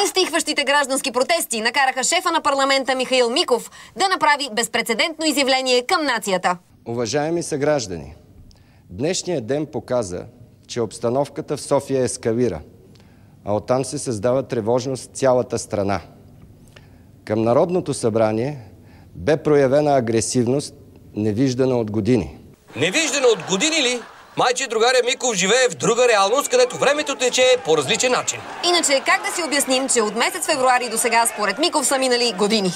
Нестихващите граждански протести накараха шефа на парламента Михаил Миков да направи безпрецедентно изявление към нацията. Уважаеми съграждани, днешният ден показа, че обстановката в София ескалира, а оттам се създава тревожност в цялата страна. Към Народното събрание бе проявена агресивност, невиждана от години. Невиждана от години ли? Майче другаря Миков живее в друга реалност, където времето тече по различен начин. Иначе как да си обясним, че от месец февруари до сега според Миков са минали години?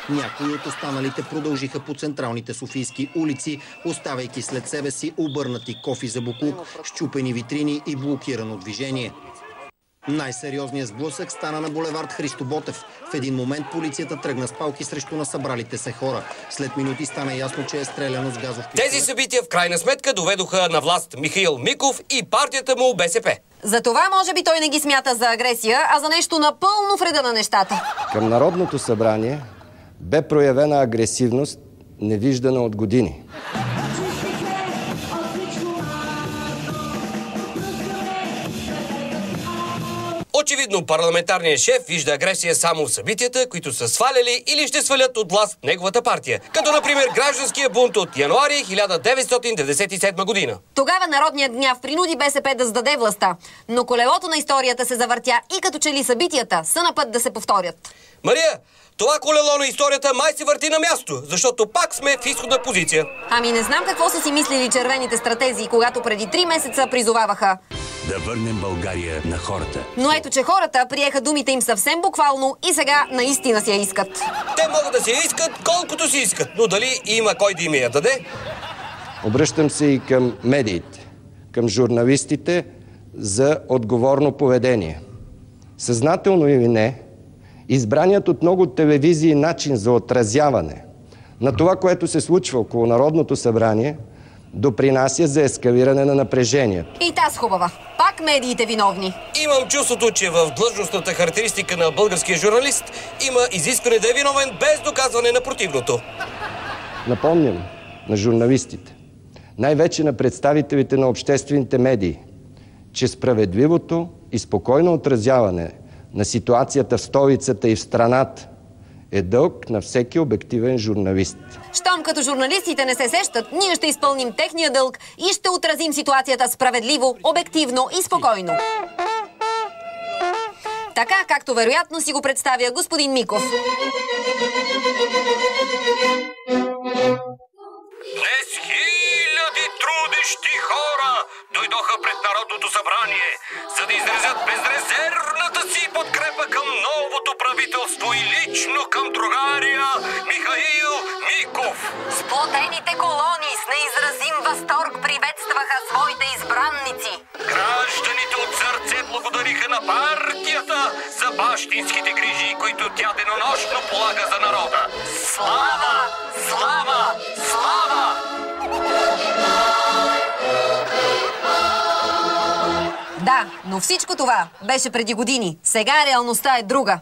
Някои от останалите продължиха по централните софийски улици, оставайки след себе си обърнати кофи за боклук, счупени витрини и блокирано движение. Най-сериозният сблъсък стана на булевард Христо Ботев. В един момент полицията тръгна с палки срещу насъбралите се хора. След минути стана ясно, че е стреляно с газов пистолет. Тези събития в крайна сметка доведоха на власт Михаил Миков и партията му БСП. Затова може би той не ги смята за агресия, а за нещо напълно в реда на нещата. Към Народното събрание бе проявена агресивност, невиждана от години. Очевидно парламентарният шеф вижда агресия само в събитията, които са сваляли или ще свалят от власт неговата партия. Като например гражданския бунт от януари 1997 година. Тогава народният гняв принуди БСП да сдаде властта, но колелото на историята се завъртя и като че ли събитията са на път да се повторят. Мария, това колело на историята май се върти на място, защото пак сме в изходна позиция. Ами не знам какво са си мислили червените стратези, когато преди 3 месеца призоваваха да върнем България на хората. Но ето, че хората приеха думите им съвсем буквално и сега наистина си я искат. Те могат да си я искат колкото си искат, но дали има кой да им я даде? Обръщам се и към медиите, към журналистите за отговорно поведение. Съзнателно или не, избраният от много телевизии начин за отразяване на това, което се случва около Народното събрание, допринася за ескалиране на напрежението. И таз хубава. Пак медиите виновни. Имам чувството, че в длъжностната характеристика на българския журналист има изискване да е виновен без доказване на противното. Напомням на журналистите, най-вече на представителите на обществените медии, че справедливото и спокойно отразяване на ситуацията в столицата и в страната е дълг на всеки обективен журналист. Щом като журналистите не се сещат, ние ще изпълним техния дълг и ще отразим ситуацията справедливо, обективно и спокойно. Така, както вероятно си го представя господин Миков. Днес хиляди трудещи хора дойдоха пред Народното събрание, за да изразят безрезервната си подкрепа към новото правителство и лично към другария Михаил Миков. Сплотените колони с неизразим възторг приветстваха своите избранници. Гражданите от сърце благодариха на партията за бащинските грижи, които тя денонощно полага за народа. Слава! Слава! Слава! Да, но всичко това беше преди години. Сега реалността е друга.